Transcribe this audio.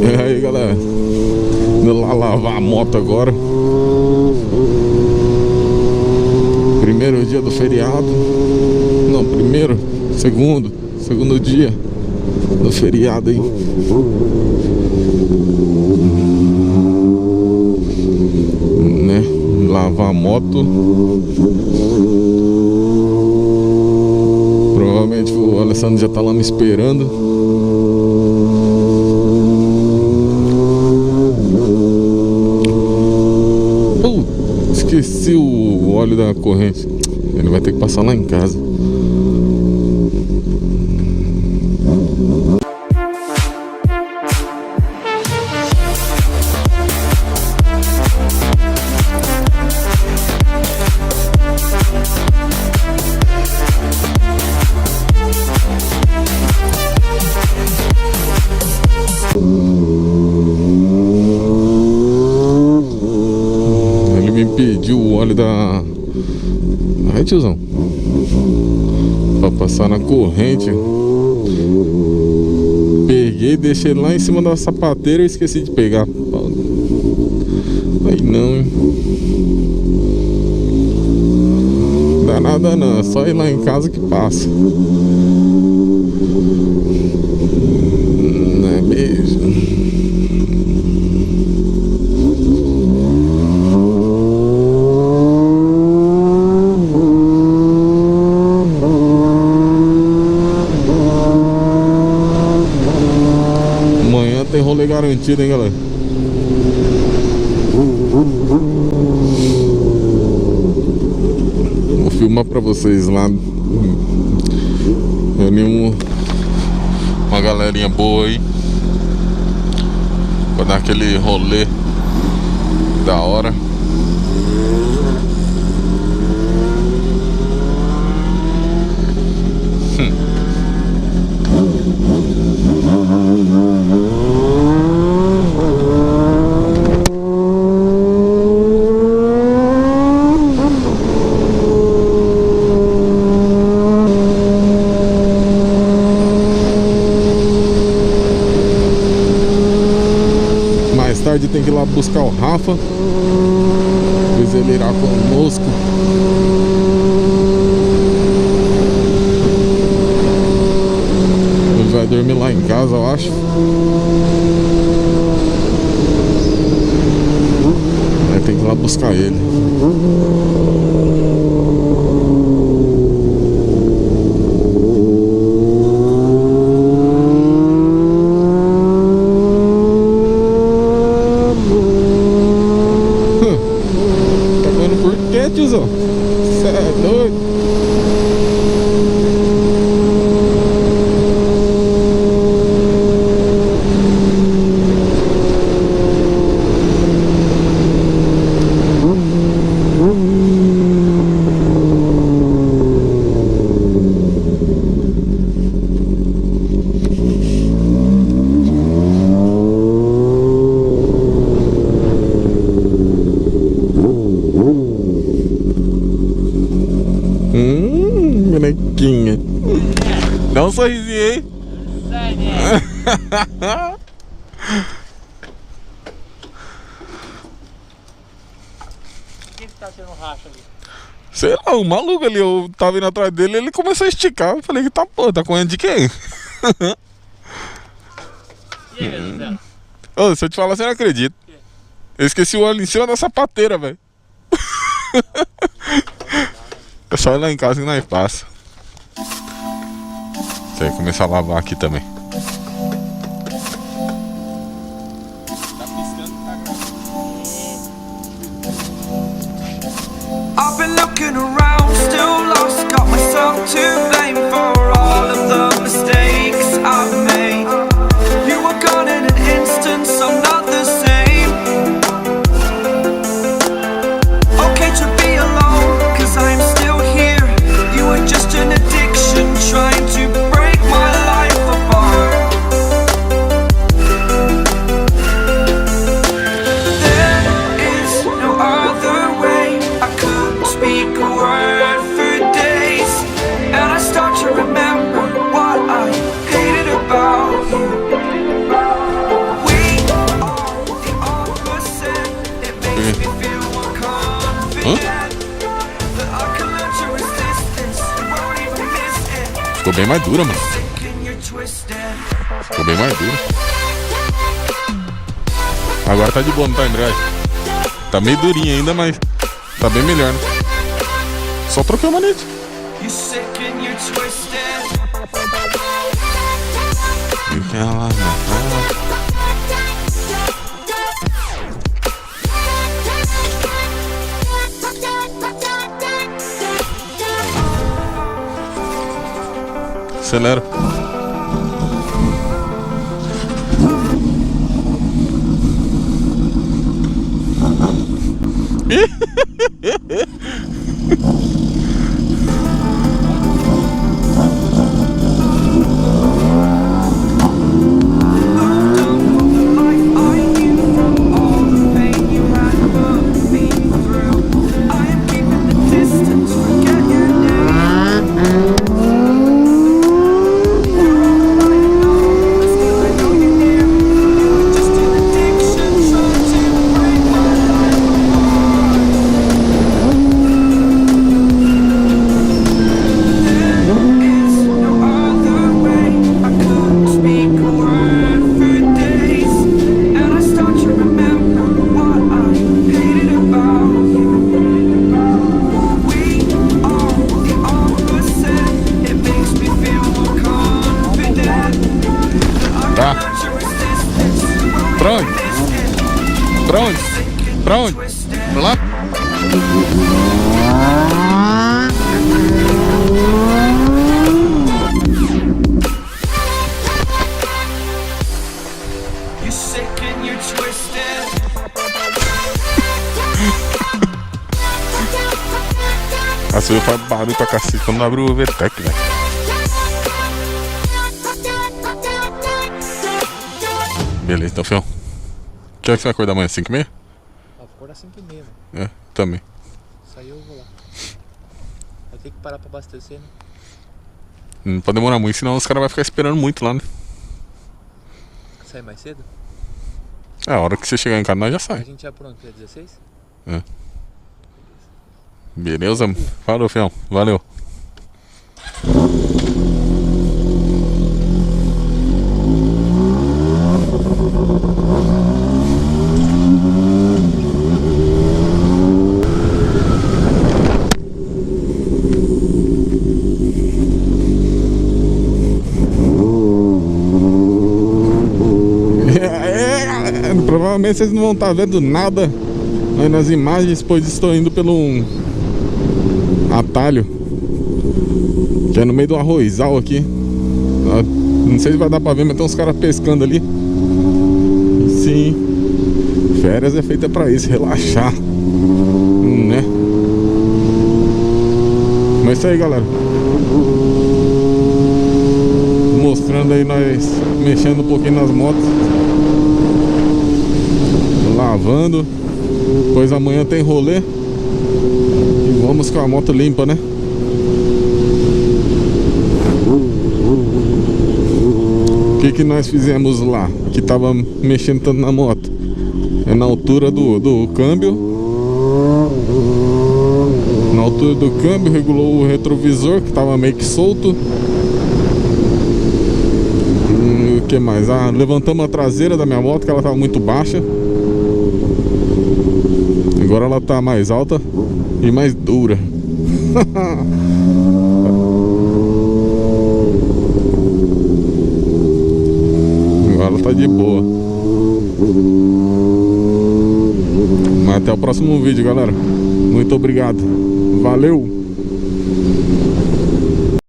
E aí, galera, indo lá lavar a moto agora. Primeiro dia do feriado. Não, segundo dia do feriado aí. Né? Lavar a moto. Provavelmente o Alessandro já tá lá me esperando. Esqueci o óleo da corrente. Ele vai ter que passar lá em casa. Ele me pediu o óleo da... Aí, tiozão, pra passar na corrente. Peguei, deixei lá em cima da sapateira e esqueci de pegar. Aí não, hein? Dá nada não, é só ir lá em casa que passa. Não é mesmo? Tem rolê garantido, hein, galera? Vou filmar pra vocês lá. Reunimos uma galerinha boa aí pra dar aquele rolê da hora. Mais tarde tem que ir lá buscar o Rafa. Depois ele irá conosco. Ele vai dormir lá em casa, eu acho. Aí tem que ir lá buscar ele. Tiozão, cê é doido. Bonequinha. Dá um sorrisinho, hein? Quem que tá tendo racha ali? Sei lá, o maluco ali, eu tava indo atrás dele, ele começou a esticar. Eu falei que tá, pô, tá correndo de quem? E aí, Zé? Ô, se eu te falar, você não acredita. Eu esqueci o óleo em cima da sapateira, velho. É só ir lá em casa que nós passa. Você vai começar a lavar aqui também. Tá piscando, tá gravando. I've been looking around, still lost, got myself to blame for all of the mistakes I've made. You were gone in an instant, so not the same. Okay to be alone, cause I'm still here. You were just an addiction, trying to break my life apart. Ficou bem mais dura, mano. Ficou bem mais dura. Agora tá de boa, não tá a embreagem? Tá meio durinha ainda, mas tá bem melhor, né? Só troquei o manete. Acelera. Tá. Pra onde? Pra onde? Pra onde? Pra lá? A sua faz barulho pra cacete quando abre o VTEC, velho. Beleza, então, fião. Que hora que você vai acordar amanhã? 5h30? Vou acordar 5h30, É, também. Isso aí eu vou lá. Vai ter que parar pra abastecer, né? Não pode demorar muito, senão os caras vão ficar esperando muito lá, né? Sai mais cedo? É, a hora que você chegar em casa, nós já A sai. gente já pronto, dia 16? É. Beleza? Falou, fião. Valeu. Provavelmente vocês não vão estar vendo nada nas imagens, pois estou indo pelo atalho que é no meio do arrozal aqui. Não sei se vai dar pra ver, mas tem uns caras pescando ali. Sim, férias é feita pra isso, relaxar, né? Mas é isso aí, galera. Mostrando aí nós mexendo um pouquinho nas motos, lavando. Pois amanhã tem rolê e vamos com a moto limpa, né? O que nós fizemos lá, que tava mexendo tanto na moto? É na altura do câmbio. Na altura do câmbio, regulou o retrovisor, que tava meio que solto. O que mais? Ah, levantamos a traseira da minha moto, que ela tava muito baixa. Agora ela tá mais alta e mais dura. Agora ela tá de boa. Mas até o próximo vídeo, galera. Muito obrigado. Valeu!